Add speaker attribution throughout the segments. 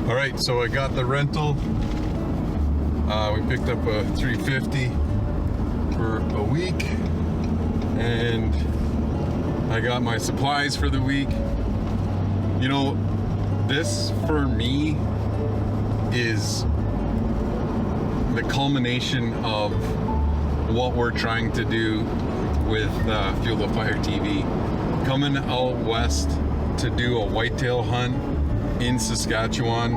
Speaker 1: All right, so I got the rental. We picked up a 350 for a week, and I got my supplies for the week. You know, this for me is the culmination of what we're trying to do with Fuel the Fire TV. Coming out west to do a whitetail hunt in Saskatchewan,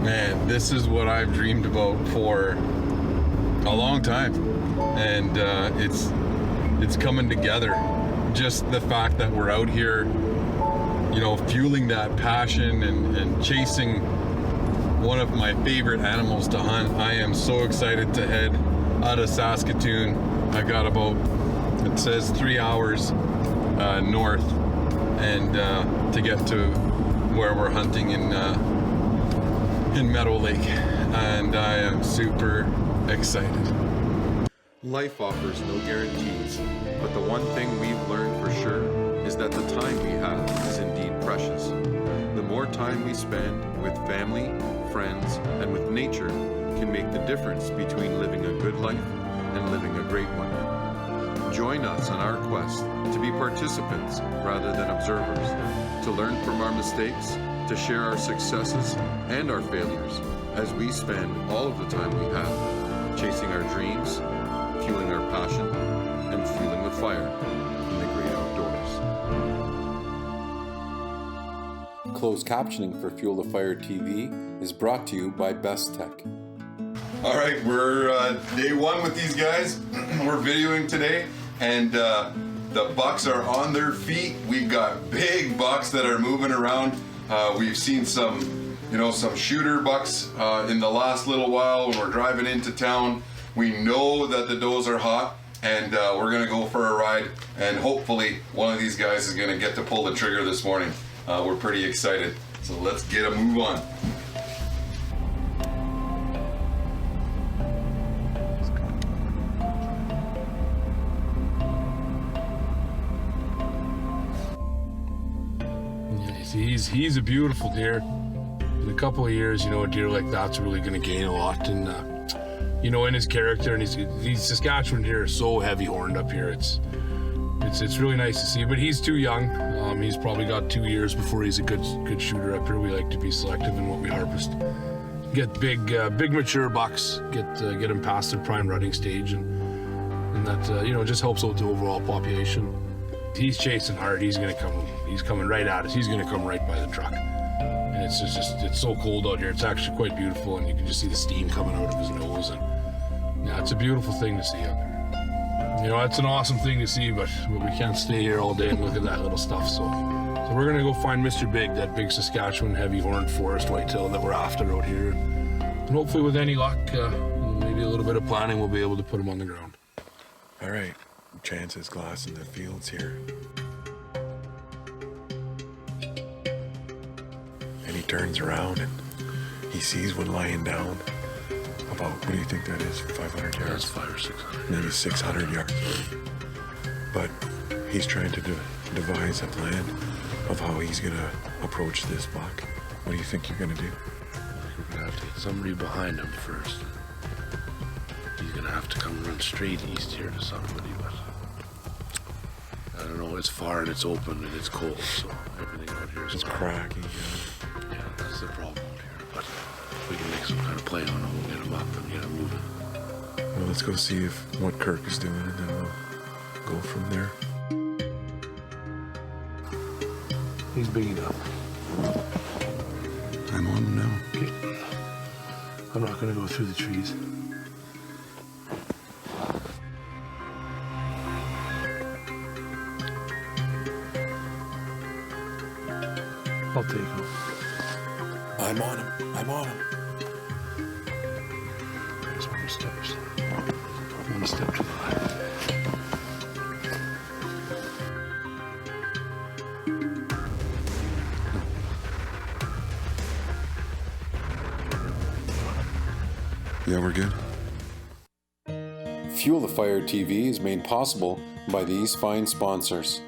Speaker 1: man, this is what I've dreamed about for a long time, and it's coming together. Just the fact that we're out here, you know, fueling that passion and chasing one of my favorite animals to hunt. I am so excited to head out of Saskatoon. I got about, it says 3 hours north, and to get to where we're hunting in Meadow Lake, and I am super excited.
Speaker 2: Life offers no guarantees, but the one thing we've learned for sure is that the time we have is indeed precious. The more time we spend with family, friends, and with nature can make the difference between living a good life and living a great one. Join us on our quest to be participants rather than observers, to learn from our mistakes, to share our successes and our failures as we spend all of the time we have chasing our dreams, fueling our passion, and fueling the fire in the great outdoors. Closed captioning for Fuel the Fire TV is brought to you by Best Tech.
Speaker 1: All right, we're day one with these guys. We're videoing today, and the bucks are on their feet. We've got big bucks that are moving around. We've seen some, you know, some shooter bucks in the last little while when we're driving into town. We know that the does are hot, and we're gonna go for a ride, and hopefully one of these guys is gonna get to pull the trigger this morning. We're pretty excited, so let's get a move on.
Speaker 3: He's a beautiful deer. In a couple of years, you know, a deer like that's really going to gain a lot, and you know, in his character. And these Saskatchewan deer are so heavy horned up here. It's really nice to see. But he's too young. He's probably got 2 years before he's a good shooter up here. We like to be selective in what we harvest. Get big mature bucks. Get them past their prime rutting stage, and that you know, just helps out the overall population. He's chasing hard. He's coming right at us. He's gonna come right by the truck. And it's so cold out here. It's actually quite beautiful, and you can just see the steam coming out of his nose. And yeah, it's a beautiful thing to see out there. You know, it's an awesome thing to see, but we can't stay here all day and look at that little stuff. So we're gonna go find Mr. Big, that big Saskatchewan heavy horned forest whitetail that we're after out here. And hopefully, with any luck, maybe a little bit of planning, we'll be able to put him on the ground.
Speaker 4: All right, Chance's glass in the fields here. And he turns around and he sees one lying down about, what do you think that is, 500 yards?
Speaker 3: That's 500 or 600.
Speaker 4: Maybe 600 yards. But he's trying to devise a plan of how he's going to approach this buck. What do you think you're going to do?
Speaker 3: We're going to have to get somebody behind him first. He's going to have to come run straight east here to somebody, but I don't know, it's far and it's open and it's cold, so everything out here is
Speaker 4: craggy.
Speaker 3: Yeah, that's the problem out here, but if we can make some kind of play on him, we'll get him up and get him moving.
Speaker 4: Well, let's go see what Kirk is doing, and then we'll go from there.
Speaker 3: He's big enough.
Speaker 4: I'm on him now.
Speaker 3: Okay. I'm not going to go through the trees. I'll take him.
Speaker 4: I'm on him. I'm on him.
Speaker 3: There's one steps. One step to the left.
Speaker 4: Yeah, we're good.
Speaker 2: Fuel the Fire TV is made possible by these fine sponsors.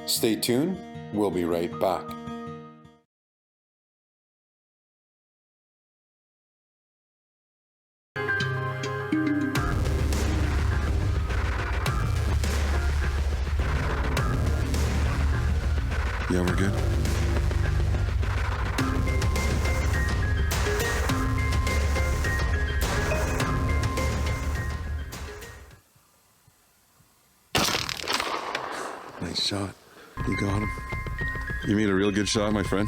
Speaker 2: Stay tuned, we'll be right back.
Speaker 4: we're good? Nice shot. You got him. You made a real good shot, my friend.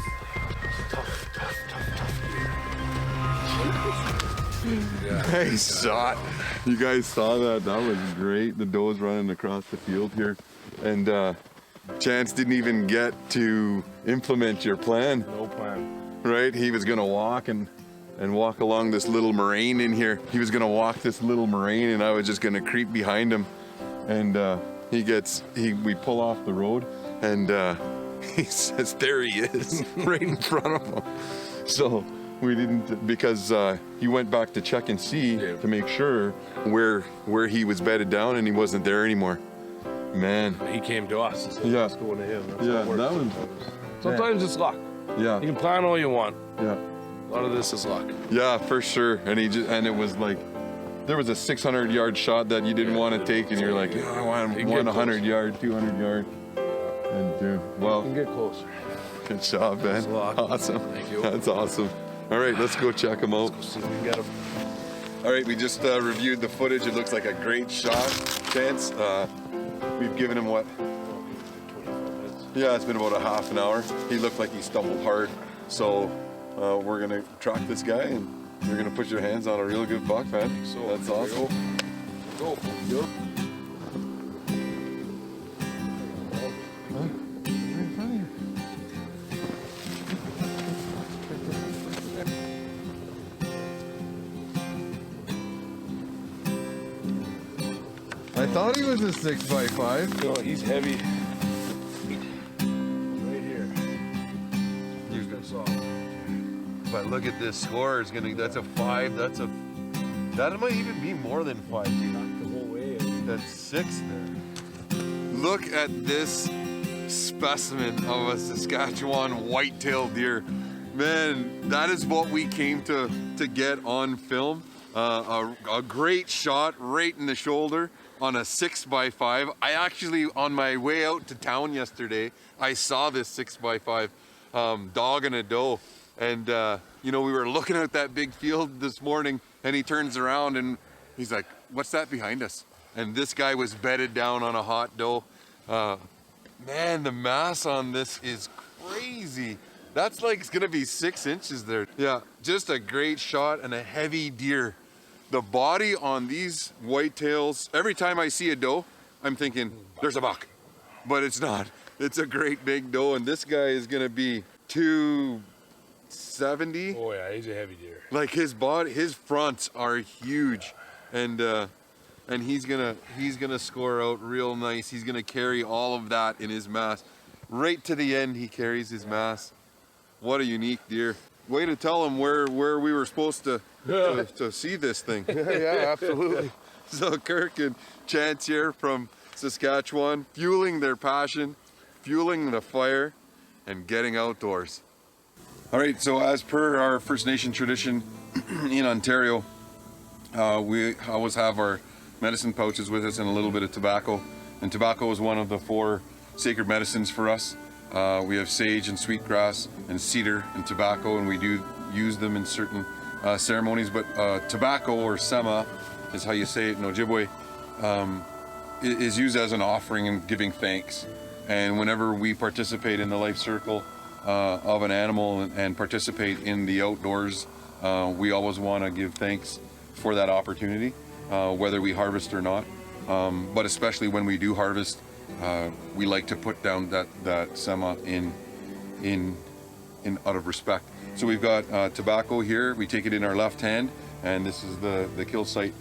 Speaker 4: Nice shot. You guys saw that. That was great. The doe's running across the field here. And Chance didn't even get to implement your plan.
Speaker 3: No plan.
Speaker 4: Right? He was going to walk and walk along this little moraine in here. He was going to walk this little moraine and I was just going to creep behind him. And we pull off the road and he says, there he is, right in front of him. So we didn't, because he went back to check and see to make sure where he was bedded down and he wasn't there anymore. Man.
Speaker 3: He came to us and said,
Speaker 4: Yeah.
Speaker 3: let's go to him. That's
Speaker 4: Yeah,
Speaker 3: how it works
Speaker 4: that was-
Speaker 3: sometimes it's luck.
Speaker 4: Yeah.
Speaker 3: You can plan all you want.
Speaker 4: Yeah.
Speaker 3: A lot of this is luck.
Speaker 4: Yeah, for sure. And it was like, there was a 600-yard shot that you didn't want to take, and you're like, I want
Speaker 3: You can get
Speaker 4: 100-yard, 200-yard. And
Speaker 3: You
Speaker 4: well,
Speaker 3: can get closer.
Speaker 4: good job, man.
Speaker 3: Thanks a lot.
Speaker 4: Awesome.
Speaker 3: Thank you.
Speaker 4: That's awesome. All right, let's go check him out.
Speaker 3: See if we can get him.
Speaker 4: All right, we just reviewed the footage. It looks like a great shot, Chance. We've given him what?
Speaker 3: 25 minutes.
Speaker 4: Yeah, it's been about a half an hour. He looked like he stumbled hard. So we're gonna track this guy and you're gonna put your hands on a real good buck, man.
Speaker 3: So
Speaker 4: that's
Speaker 3: here we
Speaker 4: awesome.
Speaker 3: Go. Go.
Speaker 4: I thought he was a 6x5.
Speaker 3: No, he's heavy. Right here. He's been soft.
Speaker 1: But look at this score. That's a 5. That might even be more than 5.
Speaker 3: Knocked the whole way in.
Speaker 1: That's 6 there. Look at this specimen of a Saskatchewan whitetail deer. Man, that is what we came to get on film. A great shot right in the shoulder on a 6x5. I actually, on my way out to town yesterday, I saw this 6x5 dog and a doe. And, we were looking at that big field this morning and he turns around and he's like, what's that behind us? And this guy was bedded down on a hot doe. Man, the mass on this is crazy. That's like, it's gonna be 6 inches there. Yeah, just a great shot and a heavy deer. The body on these whitetails, every time I see a doe, I'm thinking, there's a buck. But it's not. It's a great big doe, and this guy is gonna be 270.
Speaker 3: Oh yeah, he's a heavy deer.
Speaker 1: Like his fronts are huge, and he's gonna score out real nice. He's gonna carry all of that in his mass. Right to the end, he carries his mass. What a unique deer. Way to tell him where we were supposed to see this thing. Yeah, absolutely. So Kirk and Chance here from Saskatchewan, fueling their passion, fueling the fire, and getting outdoors. All right, so as per our First Nation tradition in Ontario, we always have our medicine pouches with us and a little bit of tobacco. And tobacco is one of the 4 sacred medicines for us. We have sage and sweetgrass and cedar and tobacco, and we do use them in certain ceremonies. But tobacco, or sema, is how you say it in Ojibwe, is used as an offering and giving thanks. And whenever we participate in the life circle of an animal and participate in the outdoors, we always want to give thanks for that opportunity, whether we harvest or not. But especially when we do harvest, we like to put down that sema in out of respect. So we've got tobacco here. We take it in our left hand, and this is the kill site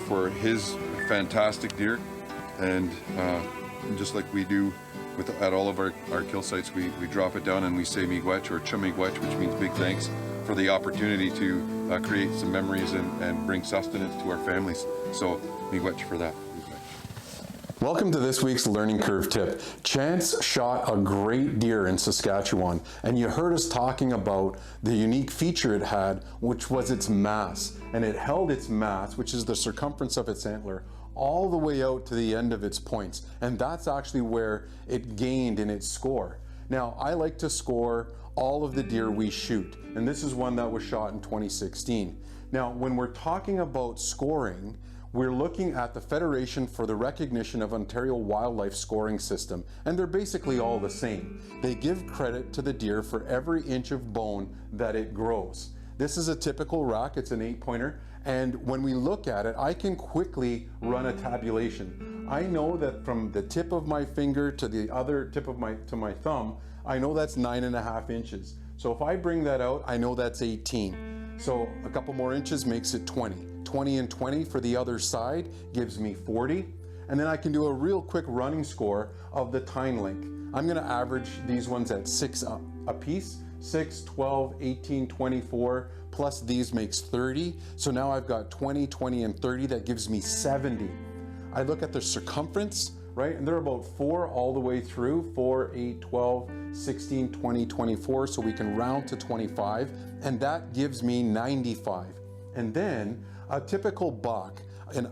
Speaker 1: for his fantastic deer. And just like we do at all of our kill sites, we drop it down and we say miigwech, or chumigwech, which means big thanks for the opportunity to create some memories and bring sustenance to our families. So miigwech for that.
Speaker 5: Welcome to this week's Learning Curve tip. Chance shot a great deer in Saskatchewan, and you heard us talking about the unique feature it had, which was its mass. And it held its mass, which is the circumference of its antler, all the way out to the end of its points. And that's actually where it gained in its score. Now, I like to score all of the deer we shoot, and this is one that was shot in 2016. Now, when we're talking about scoring, we're looking at the Federation for the Recognition of Ontario Wildlife Scoring System, and they're basically all the same. They give credit to the deer for every inch of bone that it grows. This is a typical rack, it's an 8-pointer, and when we look at it, I can quickly run a tabulation. I know that from the tip of my finger to the other tip of my thumb, I know that's 9.5 inches. So if I bring that out, I know that's 18. So a couple more inches makes it 20. 20 and 20 for the other side gives me 40. And then I can do a real quick running score of the tine link. I'm gonna average these ones at 6 a piece. 6, 12, 18, 24, plus these makes 30. So now I've got 20, 20, and 30. That gives me 70. I look at the circumference, right? And they're about 4 all the way through, 4, 8, 12, 16, 20, 24. So we can round to 25. And that gives me 95. And then a typical buck,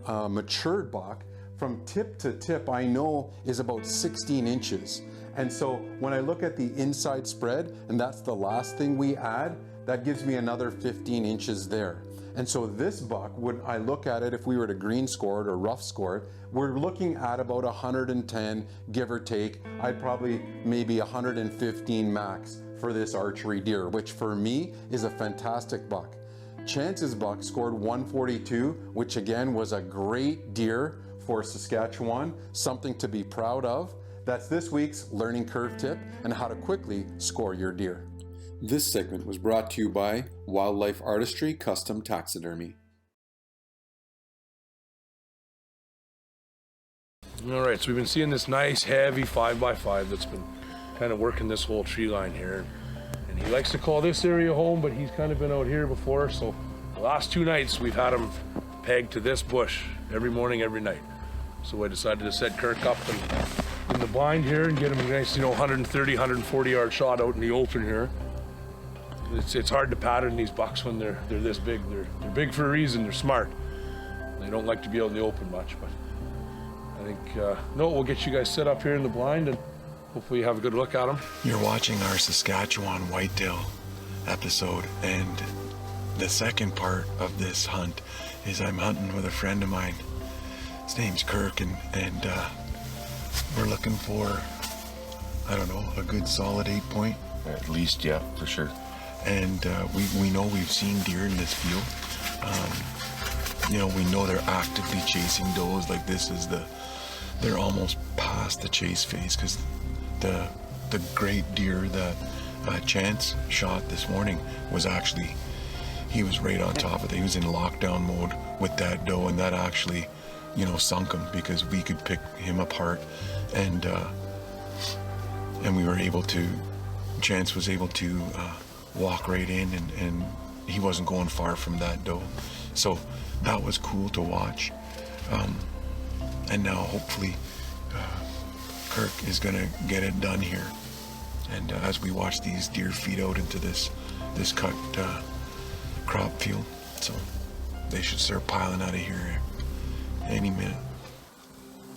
Speaker 5: a matured buck, from tip to tip, I know is about 16 inches. And so when I look at the inside spread, and that's the last thing we add, that gives me another 15 inches there. And so this buck, when I look at it, if we were to green score it or rough score it, we're looking at about 110, give or take. I'd probably maybe 115 max for this archery deer, which for me is a fantastic buck. Chance's buck scored 142, which again was a great deer for Saskatchewan, something to be proud of. That's this week's Learning Curve tip and how to quickly score your deer.
Speaker 6: This segment was brought to you by Wildlife Artistry Custom Taxidermy.
Speaker 3: All right, so we've been seeing this nice heavy 5x5 that's been kind of working this whole tree line here. And he likes to call this area home, but he's kind of been out here before. So the last 2 nights we've had him pegged to this bush every morning, every night. So I decided to set Kirk up in the blind here and get him a nice, 130, 140 yard shot out in the open here. It's hard to pattern these bucks when they're this big. They're big for a reason. They're smart. They don't like to be out in the open much, but I think we'll get you guys set up here in the blind and hopefully you have a good look at them.
Speaker 7: You're watching our Saskatchewan whitetail episode, and the second part of this hunt is I'm hunting with a friend of mine. His name's Kirk, and we're looking for, I don't know, a good solid 8-point.
Speaker 8: At least, yeah, for sure.
Speaker 7: And we know we've seen deer in this field. We know they're actively chasing does. Like this is they're almost past the chase phase, because the great deer that Chance shot this morning was actually, he was right on top of it. He was in lockdown mode with that doe, and that actually, sunk him, because we could pick him apart, and we were able to, Chance was able to walk right in, and he wasn't going far from that doe. So that was cool to watch. And now hopefully Kirk is gonna get it done here. And as we watch these deer feed out into this cut crop field, so they should start piling out of here any minute.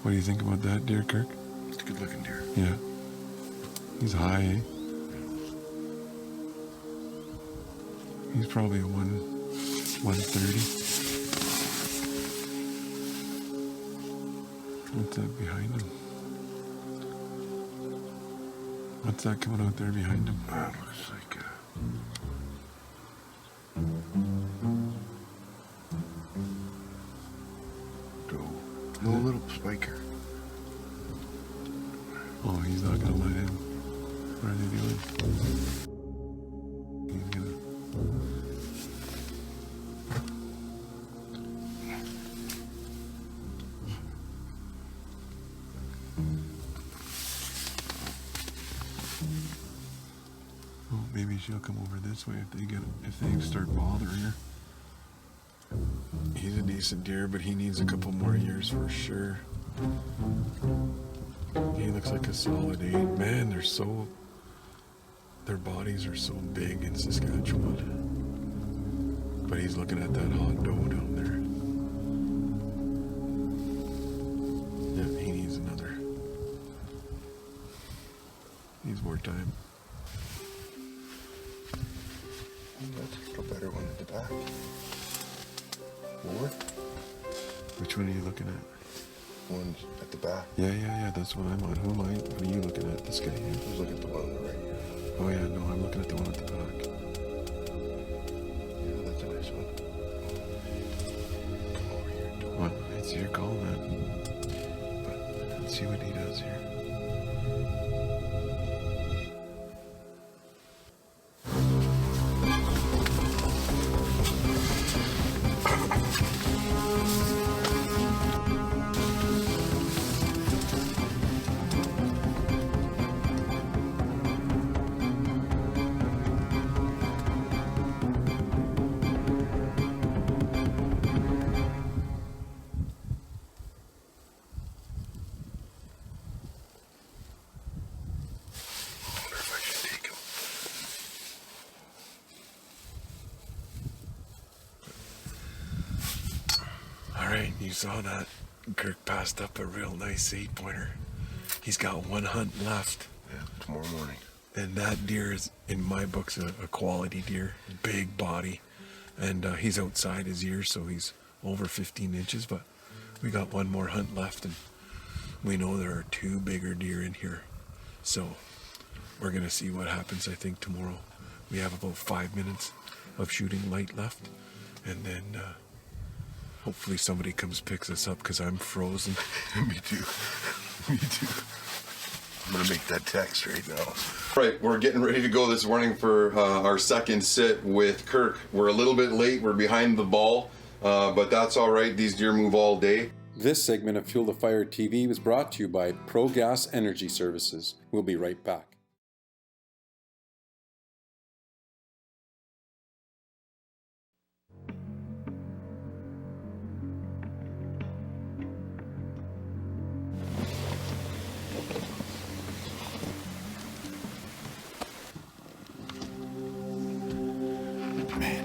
Speaker 1: What do you think about that deer, Kirk?
Speaker 7: It's a good looking deer.
Speaker 1: Yeah. He's high, eh? He's probably a 130. What's that behind him? What's that coming out there behind him?
Speaker 7: Looks like
Speaker 8: No little spiker.
Speaker 1: Oh, he's not gonna let him. What are they doing? He's gonna... Oh, maybe she'll come over this way if they start bothering her. He's a decent deer, but he needs a couple more years for sure. He looks like a solid 8. Man, their bodies are so big in Saskatchewan. But he's looking at that hot doe down there.
Speaker 7: more time. That's a little better one at the back. More? Which one are you looking at? One's at the back. Yeah, that's what I'm on. Who am I? What are you looking at? This guy here? I was looking at the one on the right here. Oh yeah, no, I'm looking at the one at the back. Yeah, that's a nice one. Come over here. Well, it's your call, man. But let's see what he does here. All right, you saw that. Kirk passed up a real nice 8-pointer. He's got one hunt left. Yeah, tomorrow morning. And that deer is, in my books, a quality deer. Big body. And he's outside his ears, so he's over 15 inches. But we got one more hunt left, and we know there are 2 bigger deer in here. So we're going to see what happens, I think, tomorrow. We have about 5 minutes of shooting light left. And then hopefully somebody comes picks us up, because I'm frozen. Me too. Me too. I'm gonna make that text right now.
Speaker 4: Right, we're getting ready to go this morning for our second sit with Kirk. We're a little bit late, we're behind the ball, but that's all right. These deer move all day.
Speaker 6: This segment of Fuel the Fire TV was brought to you by ProGas Energy Services. We'll be right back.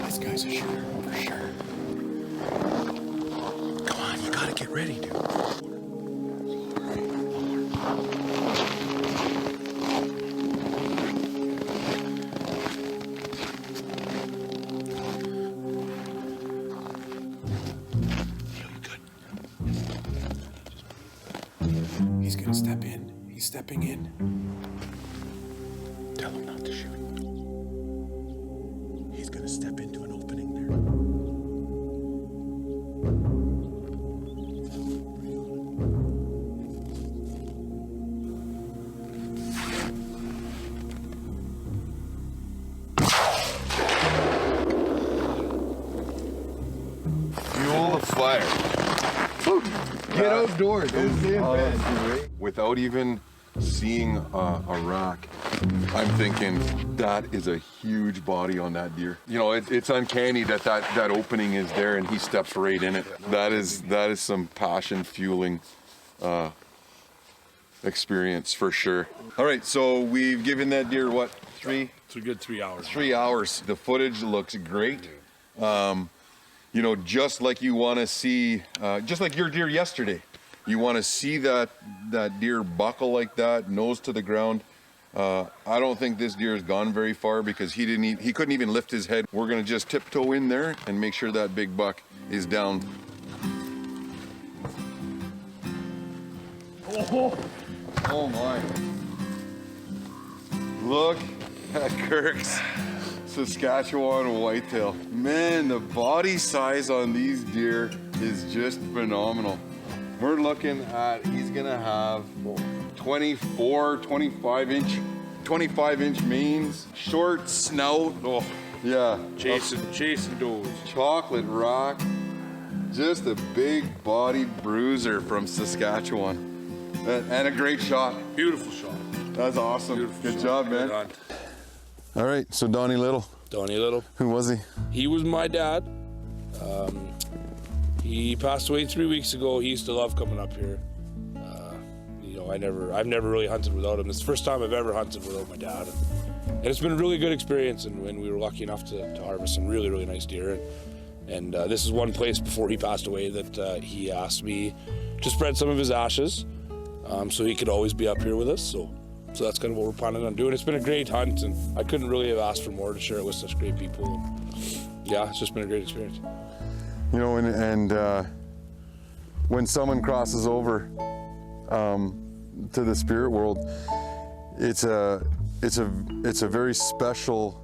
Speaker 7: This guy's a shooter, for sure. Come on, you gotta get ready, dude.
Speaker 6: He's gonna step in. He's stepping in.
Speaker 7: Tell him not to shoot. He's gonna step into an opening there.
Speaker 4: Fuel the fire. Get outdoors. Don't stay in bed. Without even seeing a rack, I'm thinking that is a huge body on that deer. You know, it's uncanny that opening is there and he steps right in it. That is some passion fueling experience for sure. All right, so we've given that deer what, 3?
Speaker 3: It's a good 3 hours.
Speaker 4: 3 hours. The footage looks great. You know, just like you want to see, just like your deer yesterday. You want to see that deer buckle like that, nose to the ground. I don't think this deer has gone very far because he couldn't even lift his head. We're gonna just tiptoe in there and make sure that big buck is down. Oh my. Look at Kirk's Saskatchewan whitetail. Man, the body size on these deer is just phenomenal. We're looking at, he's gonna have 24, 25 inch manes, short snout. Oh, yeah.
Speaker 3: Chasing does.
Speaker 4: Chocolate rock. Just a big bodied bruiser from Saskatchewan. And a great shot.
Speaker 3: Beautiful shot.
Speaker 4: That's awesome.
Speaker 3: Beautiful
Speaker 4: Good
Speaker 3: shot.
Speaker 4: job, man.
Speaker 3: Good hunt.
Speaker 4: All right, so Donnie Little.
Speaker 3: Donnie Little.
Speaker 4: Who was he?
Speaker 3: He was my dad. He passed away 3 weeks ago. He used to love coming up here. You know, I've never really hunted without him. It's the first time I've ever hunted without my dad. And it's been a really good experience, and when we were lucky enough to harvest some really, really nice deer. And this is one place before he passed away that he asked me to spread some of his ashes so he could always be up here with us. So So that's kind of what we're planning on doing. It's been a great hunt, and I couldn't really have asked for more to share it with such great people. And yeah, it's just been a great experience.
Speaker 4: You know, and when someone crosses over to the spirit world, it's a very special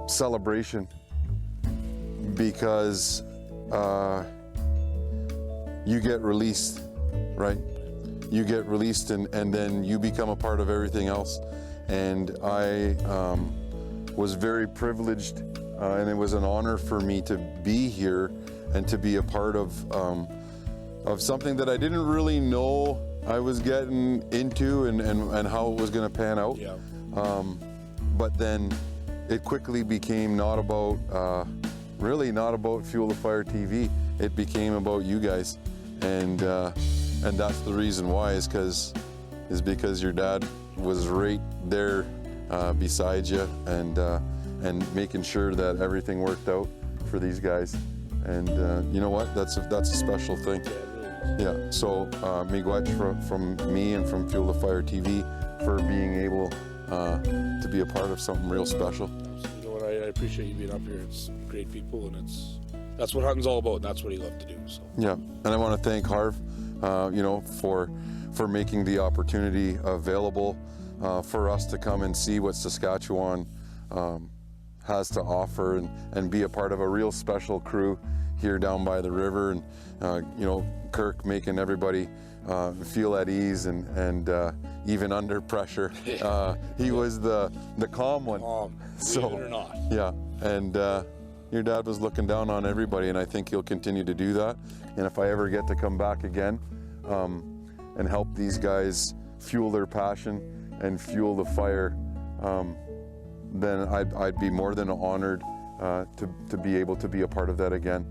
Speaker 4: celebration, because you get released, right? You get released, and then you become a part of everything else. And I was very privileged, and it was an honor for me to be here and to be a part of something that I didn't really know I was getting into and how it was going to pan out.
Speaker 3: Yeah.
Speaker 4: But then it quickly became not about, really not about Fuel the Fire TV. It became about you guys. And that's the reason why, is because your dad was right there beside you, and making sure that everything worked out for these guys. And you know what? That's a special thing. Yeah. So miigwech from me and from Fuel the Fire TV for being able to be a part of something real special.
Speaker 3: You know what? I appreciate you being up here. It's great people, and that's what hunting's all about. And that's what he loved to do. So.
Speaker 4: Yeah. And I want to thank Harv, you know, for making the opportunity available for us to come and see what Saskatchewan has to offer, and be a part of a real special crew here down by the river. And you know, Kirk making everybody feel at ease, and even under pressure. He was the calm one.
Speaker 3: Believe it or not.
Speaker 4: Yeah. And your dad was looking down on everybody, and I think he'll continue to do that. And if I ever get to come back again and help these guys fuel their passion and fuel the fire, then I'd be more than honored to be able to be a part of that again.